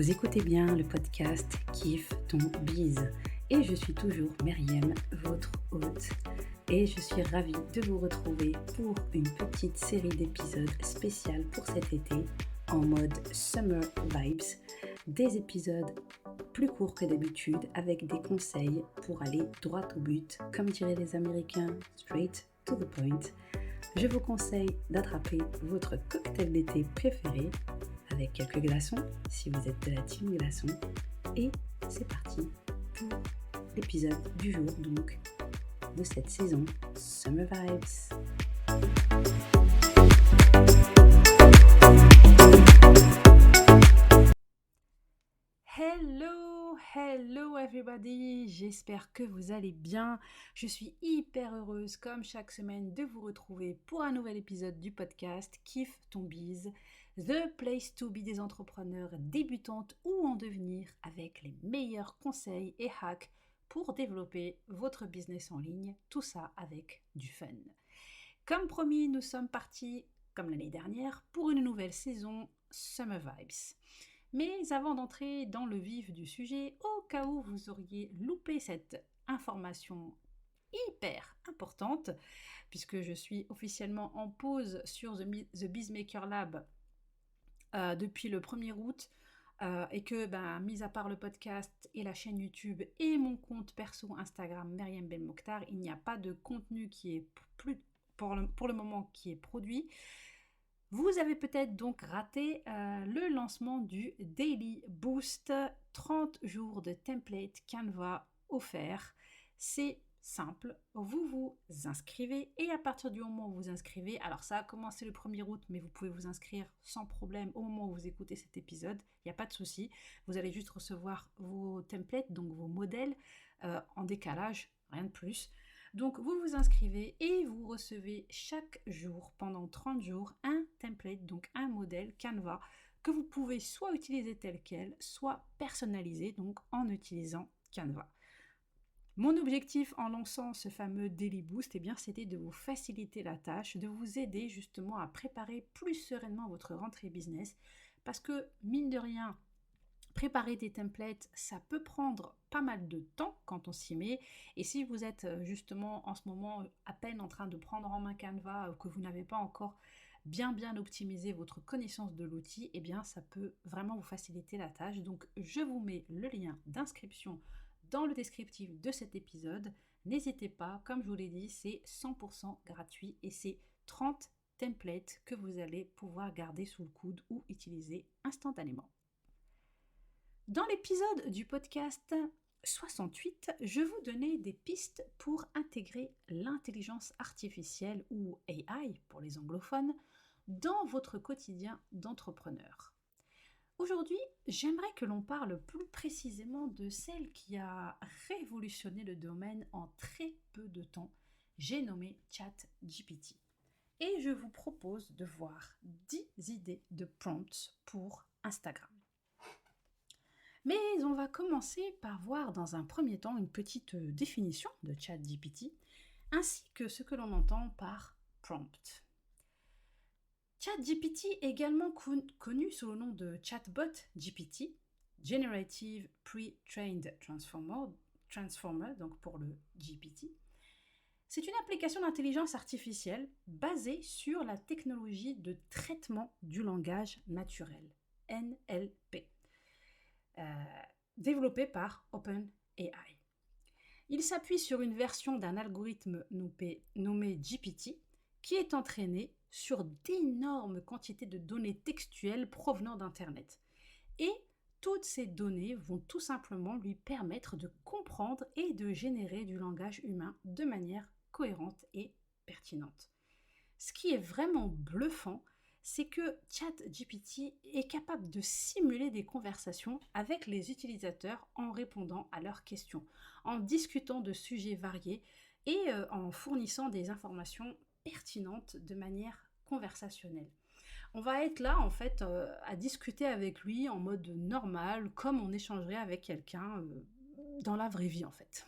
Vous écoutez bien le podcast Kiffe ton bise et je suis toujours Myriam, votre hôte, et je suis ravie de vous retrouver pour une petite série d'épisodes spéciales pour cet été en mode Summer Vibes, des épisodes plus courts que d'habitude avec des conseils pour aller droit au but, comme diraient les Américains, straight to the point. Je vous conseille d'attraper votre cocktail d'été préféré avec quelques glaçons, si vous êtes de la team glaçons. Et c'est parti pour l'épisode du jour, donc, de cette saison Summer Vibes. Hello everybody, j'espère que vous allez bien. Je suis hyper heureuse, comme chaque semaine, de vous retrouver pour un nouvel épisode du podcast Kiffe ton bise, the place to be des entrepreneurs débutantes ou en devenir, avec les meilleurs conseils et hacks pour développer votre business en ligne, tout ça avec du fun. Comme promis, nous sommes partis, comme l'année dernière, pour une nouvelle saison Summer Vibes. Mais avant d'entrer dans le vif du sujet, au cas où vous auriez loupé cette information hyper importante, puisque je suis officiellement en pause sur The Bizmaker Lab depuis le 1er août, et que, mis à part le podcast et la chaîne YouTube et mon compte perso Instagram Myriam Ben Mokhtar, il n'y a pas de contenu qui est pour le moment qui est produit. Vous avez peut-être donc raté le lancement du Daily Boost, 30 jours de template Canva offert. C'est simple, vous vous inscrivez et à partir du moment où vous inscrivez, alors ça a commencé le 1er août, mais vous pouvez vous inscrire sans problème au moment où vous écoutez cet épisode, il n'y a pas de souci. Vous allez juste recevoir vos templates, donc vos modèles en décalage, rien de plus. Donc vous vous inscrivez et vous recevez chaque jour, pendant 30 jours, un template, donc un modèle Canva, que vous pouvez soit utiliser tel quel, soit personnaliser, donc en utilisant Canva. Mon objectif en lançant ce fameux Daily Boost, c'était de vous faciliter la tâche, de vous aider justement à préparer plus sereinement votre rentrée business, parce que mine de rien, préparer des templates, ça peut prendre pas mal de temps quand on s'y met. Et si vous êtes justement en ce moment à peine en train de prendre en main Canva, que vous n'avez pas encore bien optimisé votre connaissance de l'outil, ça peut vraiment vous faciliter la tâche. Donc je vous mets le lien d'inscription dans le descriptif de cet épisode. N'hésitez pas, comme je vous l'ai dit, c'est 100% gratuit et c'est 30 templates que vous allez pouvoir garder sous le coude ou utiliser instantanément. Dans l'épisode du podcast 68, je vous donnais des pistes pour intégrer l'intelligence artificielle ou AI pour les anglophones dans votre quotidien d'entrepreneur. Aujourd'hui, j'aimerais que l'on parle plus précisément de celle qui a révolutionné le domaine en très peu de temps, j'ai nommé ChatGPT. Et je vous propose de voir 10 idées de prompts pour Instagram. Mais on va commencer par voir dans un premier temps une petite définition de ChatGPT, ainsi que ce que l'on entend par prompt. ChatGPT, également connu sous le nom de Chatbot GPT, Generative Pre-trained Transformer, donc pour le GPT, c'est une application d'intelligence artificielle basée sur la technologie de traitement du langage naturel, NLP. Développé par OpenAI. Il s'appuie sur une version d'un algorithme nommé GPT qui est entraîné sur d'énormes quantités de données textuelles provenant d'Internet. Et toutes ces données vont tout simplement lui permettre de comprendre et de générer du langage humain de manière cohérente et pertinente. Ce qui est vraiment bluffant, c'est que ChatGPT est capable de simuler des conversations avec les utilisateurs en répondant à leurs questions, en discutant de sujets variés et en fournissant des informations pertinentes de manière conversationnelle. On va être là en fait à discuter avec lui en mode normal, comme on échangerait avec quelqu'un dans la vraie vie en fait.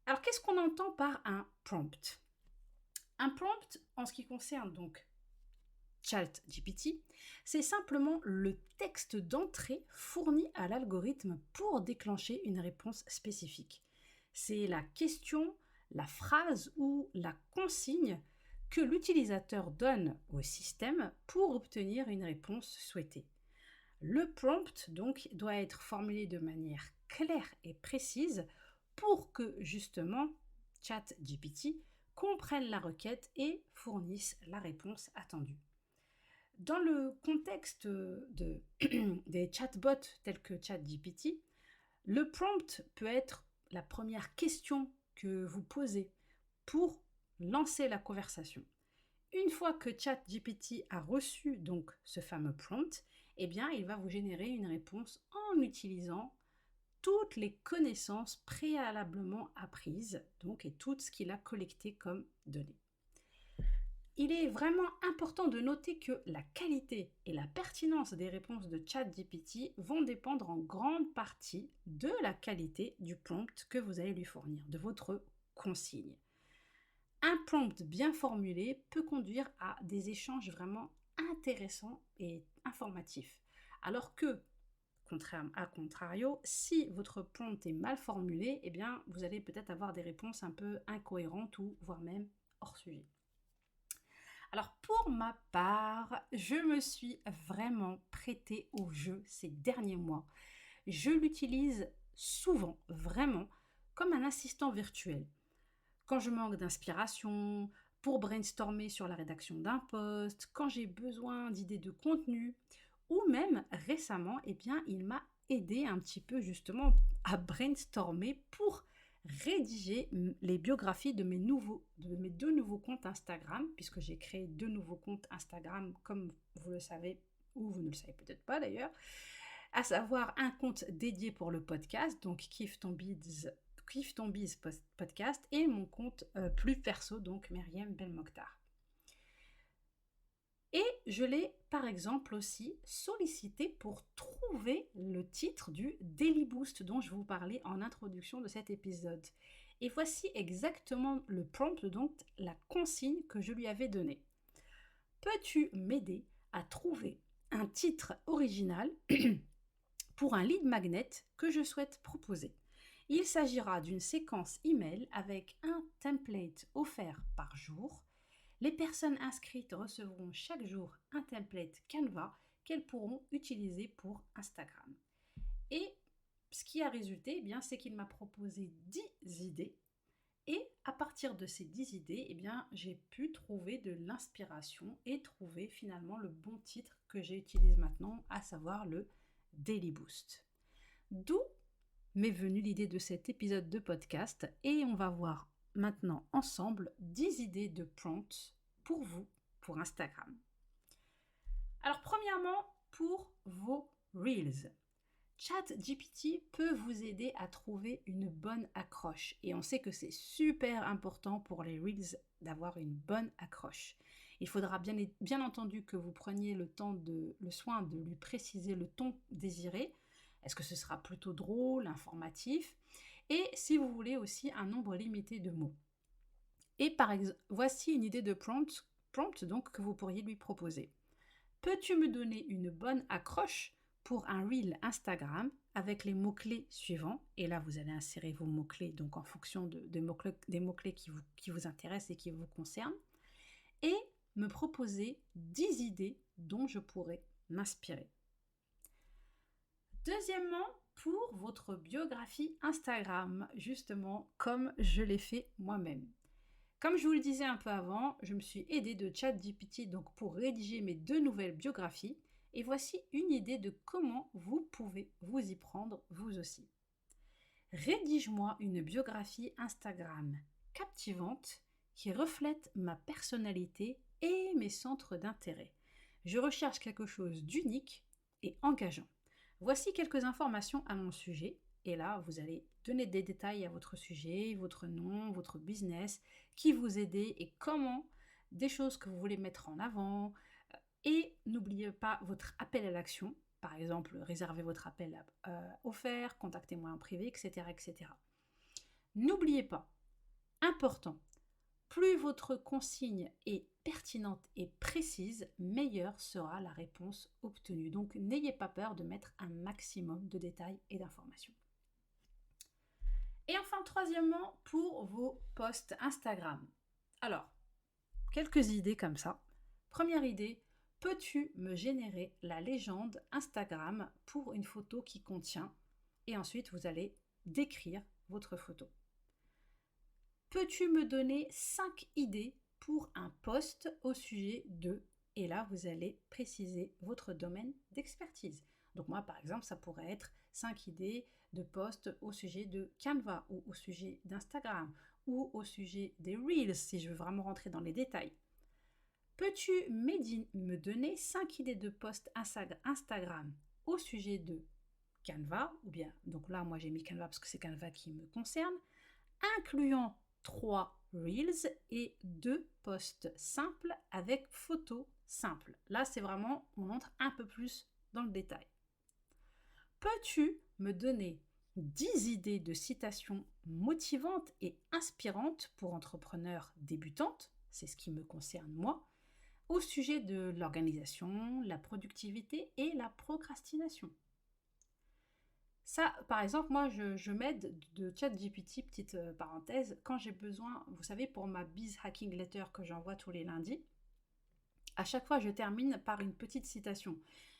Alors qu'est-ce qu'on entend par un prompt ? Un prompt, en ce qui concerne donc ChatGPT, c'est simplement le texte d'entrée fourni à l'algorithme pour déclencher une réponse spécifique. C'est la question, la phrase ou la consigne que l'utilisateur donne au système pour obtenir une réponse souhaitée. Le prompt, donc, doit être formulé de manière claire et précise pour que, justement, ChatGPT comprenne la requête et fournisse la réponse attendue. Dans le contexte des chatbots tels que ChatGPT, le prompt peut être la première question que vous posez pour lancer la conversation. Une fois que ChatGPT a reçu donc ce fameux prompt, eh bien, il va vous générer une réponse en utilisant toutes les connaissances préalablement apprises, donc, et tout ce qu'il a collecté comme données. Il est vraiment important de noter que la qualité et la pertinence des réponses de ChatGPT vont dépendre en grande partie de la qualité du prompt que vous allez lui fournir, de votre consigne. Un prompt bien formulé peut conduire à des échanges vraiment intéressants et informatifs. Alors que, à contrario, si votre prompt est mal formulé, eh bien, vous allez peut-être avoir des réponses un peu incohérentes ou voire même hors sujet. Alors pour ma part, je me suis vraiment prêtée au jeu ces derniers mois. Je l'utilise souvent, vraiment, comme un assistant virtuel. Quand je manque d'inspiration, pour brainstormer sur la rédaction d'un post, quand j'ai besoin d'idées de contenu, ou même récemment, eh bien, il m'a aidé un petit peu justement à brainstormer pour rédiger les biographies de mes deux nouveaux comptes Instagram, puisque j'ai créé 2 nouveaux comptes Instagram, comme vous le savez, ou vous ne le savez peut-être pas d'ailleurs, à savoir un compte dédié pour le podcast, donc Kiffe ton Biz podcast, et mon compte plus perso, donc Myriam Belmokhtar. Et je l'ai par exemple aussi sollicité pour trouver le titre du Daily Boost dont je vous parlais en introduction de cet épisode. Et voici exactement le prompt, donc la consigne que je lui avais donnée. Peux-tu m'aider à trouver un titre original pour un lead magnet que je souhaite proposer? Il s'agira d'une séquence email avec un template offert par jour. Les personnes inscrites recevront chaque jour un template Canva qu'elles pourront utiliser pour Instagram. Et ce qui a résulté, eh bien, c'est qu'il m'a proposé 10 idées. Et à partir de ces 10 idées, eh bien, j'ai pu trouver de l'inspiration et trouver finalement le bon titre que j'utilise maintenant, à savoir le Daily Boost. D'où m'est venue l'idée de cet épisode de podcast et on va voir maintenant ensemble 10 idées de prompts pour vous, pour Instagram. Alors premièrement, pour vos Reels. ChatGPT peut vous aider à trouver une bonne accroche et on sait que c'est super important pour les Reels d'avoir une bonne accroche. Il faudra bien entendu que vous preniez le soin de lui préciser le ton désiré. Est-ce que ce sera plutôt drôle, informatif? Et si vous voulez aussi un nombre limité de mots. Et voici une idée de prompt donc que vous pourriez lui proposer. Peux-tu me donner une bonne accroche pour un reel Instagram avec les mots-clés suivants? Et là, vous allez insérer vos mots-clés donc en fonction des mots-clés qui vous intéressent et qui vous concernent. Et me proposer 10 idées dont je pourrais m'inspirer. Deuxièmement, pour votre biographie Instagram, justement comme je l'ai fait moi-même. Comme je vous le disais un peu avant, je me suis aidée de ChatGPT donc pour rédiger mes 2 nouvelles biographies et voici une idée de comment vous pouvez vous y prendre vous aussi. Rédige-moi une biographie Instagram captivante qui reflète ma personnalité et mes centres d'intérêt. Je recherche quelque chose d'unique et engageant. Voici quelques informations à mon sujet. Et là, vous allez donner des détails à votre sujet, votre nom, votre business, qui vous aide et comment, des choses que vous voulez mettre en avant. Et n'oubliez pas votre appel à l'action. Par exemple, réservez votre appel offert, contactez-moi en privé, etc., etc. N'oubliez pas, important, Plus votre consigne est pertinente et précise, meilleure sera la réponse obtenue. Donc n'ayez pas peur de mettre un maximum de détails et d'informations. Et enfin, troisièmement, pour vos posts Instagram. Alors, quelques idées comme ça. Première idée, peux-tu me générer la légende Instagram pour une photo qui contient, et ensuite vous allez décrire votre photo. Peux-tu me donner 5 idées pour un post au sujet de, et là vous allez préciser votre domaine d'expertise. Donc moi par exemple ça pourrait être 5 idées de posts au sujet de Canva ou au sujet d'Instagram ou au sujet des Reels si je veux vraiment rentrer dans les détails. Peux-tu me donner 5 idées de posts Instagram au sujet de Canva, ou bien, donc là moi j'ai mis Canva parce que c'est Canva qui me concerne, incluant 3 Reels et 2 posts simples avec photos simples. Là c'est vraiment, on entre un peu plus dans le détail. Peux-tu me donner 10 idées de citations motivantes et inspirantes pour entrepreneurs débutantes, c'est ce qui me concerne moi, au sujet de l'organisation, la productivité et la procrastination. Ça, par exemple, moi, je m'aide de ChatGPT, petite parenthèse, quand j'ai besoin, vous savez, pour ma Biz Hacking Letter que j'envoie tous les lundis, à chaque fois, je termine par une petite citation.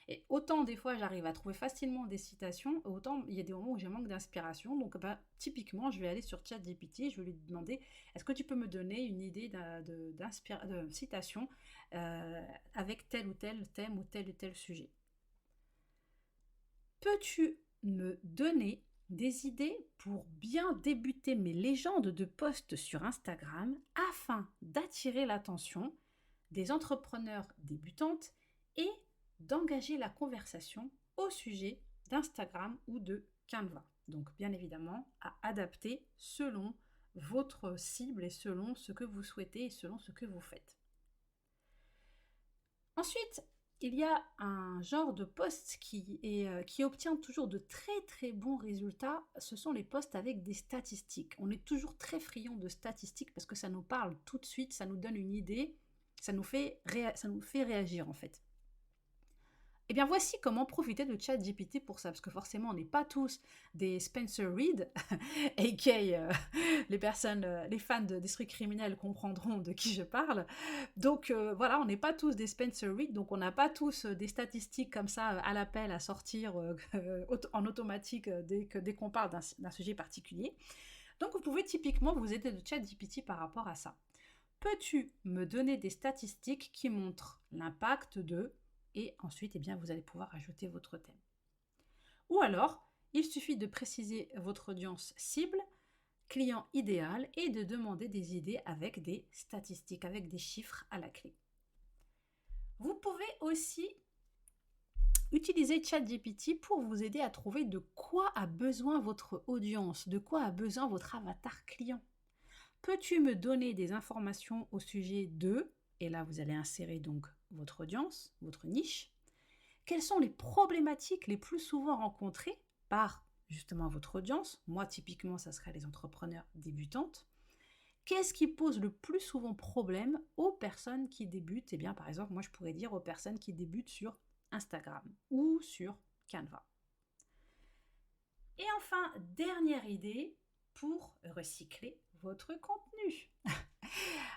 Et autant des fois, j'arrive à trouver facilement des citations, autant il y a des moments où j'ai manque d'inspiration. Donc, typiquement, je vais aller sur ChatGPT, je vais lui demander, est-ce que tu peux me donner une idée de citation avec tel ou tel thème ou tel sujet? Peux-tu me donner des idées pour bien débuter mes légendes de posts sur Instagram afin d'attirer l'attention des entrepreneurs débutantes et d'engager la conversation au sujet d'Instagram ou de Canva. Donc bien évidemment à adapter selon votre cible et selon ce que vous souhaitez et selon ce que vous faites. Ensuite, il y a un genre de post qui obtient toujours de très très bons résultats, ce sont les posts avec des statistiques. On est toujours très friand de statistiques parce que ça nous parle tout de suite, ça nous donne une idée, ça nous fait réagir en fait. Eh bien voici comment profiter de ChatGPT pour ça, parce que forcément on n'est pas tous des Spencer Reid, aka les fans d'Esprit criminel comprendront de qui je parle. Donc voilà, on n'est pas tous des Spencer Reid, donc on n'a pas tous des statistiques comme ça à l'appel à sortir en automatique dès qu'on parle d'un sujet particulier. Donc vous pouvez typiquement vous aider de ChatGPT par rapport à ça. Peux-tu me donner des statistiques qui montrent l'impact de... Et ensuite, eh bien, vous allez pouvoir ajouter votre thème. Ou alors, il suffit de préciser votre audience cible, client idéal et de demander des idées avec des statistiques, avec des chiffres à la clé. Vous pouvez aussi utiliser ChatGPT pour vous aider à trouver de quoi a besoin votre audience, de quoi a besoin votre avatar client. Peux-tu me donner des informations au sujet de, et là vous allez insérer donc votre audience, votre niche. Quelles sont les problématiques les plus souvent rencontrées par justement votre audience? Moi, typiquement, ça serait les entrepreneurs débutantes. Qu'est-ce qui pose le plus souvent problème aux personnes qui débutent? Eh bien, par exemple, moi, je pourrais dire aux personnes qui débutent sur Instagram ou sur Canva. Et enfin, dernière idée pour recycler votre contenu.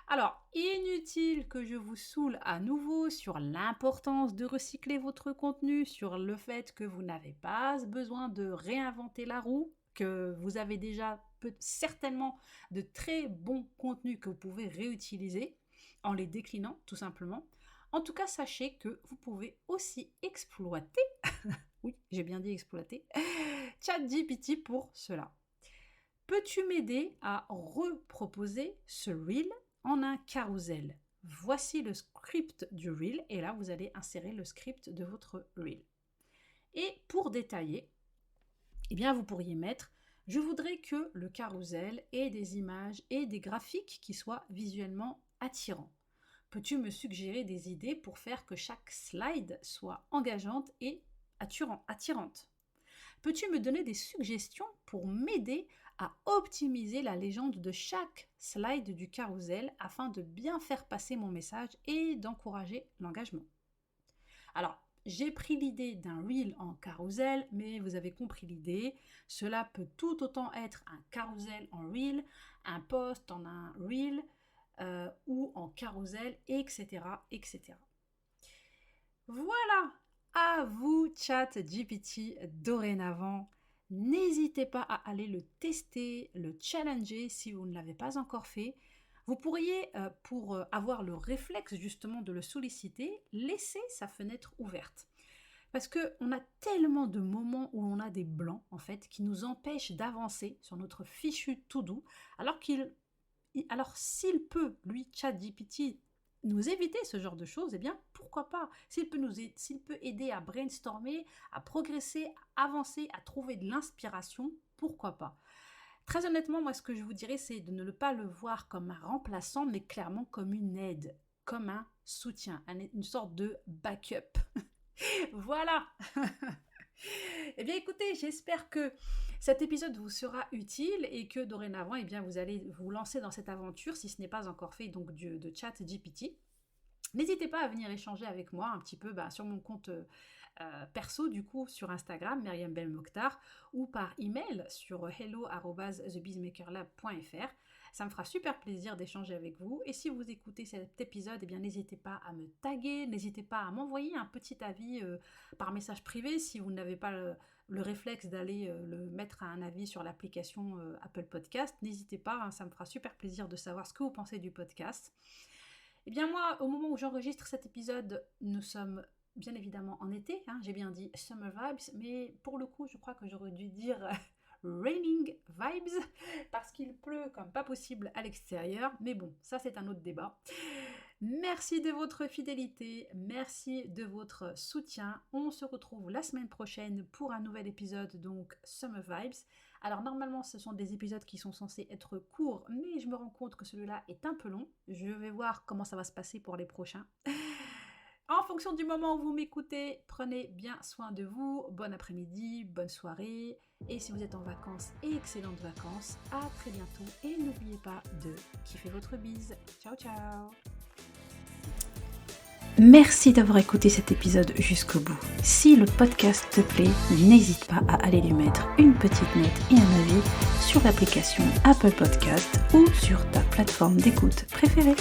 Alors, inutile que je vous saoule à nouveau sur l'importance de recycler votre contenu, sur le fait que vous n'avez pas besoin de réinventer la roue, que vous avez déjà certainement de très bons contenus que vous pouvez réutiliser en les déclinant tout simplement. En tout cas, sachez que vous pouvez aussi exploiter, oui, j'ai bien dit exploiter, ChatGPT pour cela. Peux-tu m'aider à reproposer ce reel en un carrousel? Voici le script du reel et là vous allez insérer le script de votre reel. Et pour détailler, eh bien vous pourriez mettre « Je voudrais que le carrousel ait des images et des graphiques qui soient visuellement attirants. Peux-tu me suggérer des idées pour faire que chaque slide soit engageante et attirante? Peux-tu me donner des suggestions pour m'aider à optimiser la légende de chaque slide du carrousel afin de bien faire passer mon message et d'encourager l'engagement. Alors, j'ai pris l'idée d'un reel en carrousel, mais vous avez compris l'idée. Cela peut tout autant être un carrousel en reel, un post en un reel ou en carrousel, etc., etc. Voilà, à vous ChatGPT dorénavant. N'hésitez pas à aller le tester, le challenger si vous ne l'avez pas encore fait. Vous pourriez, pour avoir le réflexe justement de le solliciter, laisser sa fenêtre ouverte. Parce qu'on a tellement de moments où on a des blancs, en fait, qui nous empêchent d'avancer sur notre fichu to-do, alors s'il peut, lui, ChatGPT, nous éviter ce genre de choses, eh bien, pourquoi pas? S'il peut aider à brainstormer, à progresser, à avancer, à trouver de l'inspiration, pourquoi pas? Très honnêtement, moi, ce que je vous dirais, c'est de ne pas le voir comme un remplaçant, mais clairement comme une aide, comme un soutien, une sorte de backup. Voilà. Eh bien, écoutez, j'espère que cet épisode vous sera utile et que dorénavant, eh bien, vous allez vous lancer dans cette aventure, si ce n'est pas encore fait, donc de ChatGPT. N'hésitez pas à venir échanger avec moi un petit peu sur mon compte perso, du coup, sur Instagram, Myriam Belmokhtar, ou par email sur hello@thebizmakerlab.fr. Ça me fera super plaisir d'échanger avec vous. Et si vous écoutez cet épisode, eh bien, n'hésitez pas à me taguer, n'hésitez pas à m'envoyer un petit avis par message privé si vous n'avez pas le réflexe d'aller le mettre à un avis sur l'application Apple Podcast. N'hésitez pas, hein, ça me fera super plaisir de savoir ce que vous pensez du podcast. Eh bien moi, au moment où j'enregistre cet épisode, nous sommes bien évidemment en été, hein, j'ai bien dit summer vibes, mais pour le coup, je crois que j'aurais dû dire raining vibes, parce qu'il pleut comme pas possible à l'extérieur, mais bon, ça c'est un autre débat. Merci de votre fidélité, merci de votre soutien. On se retrouve la semaine prochaine pour un nouvel épisode, donc Summer Vibes. Alors normalement, ce sont des épisodes qui sont censés être courts, mais je me rends compte que celui-là est un peu long. Je vais voir comment ça va se passer pour les prochains. En fonction du moment où vous m'écoutez, prenez bien soin de vous. Bon après-midi, bonne soirée. Et si vous êtes en vacances, excellentes vacances. À très bientôt. Et n'oubliez pas de kiffer votre bise. Ciao, ciao. Merci d'avoir écouté cet épisode jusqu'au bout. Si le podcast te plaît, n'hésite pas à aller lui mettre une petite note et un avis sur l'application Apple Podcast ou sur ta plateforme d'écoute préférée.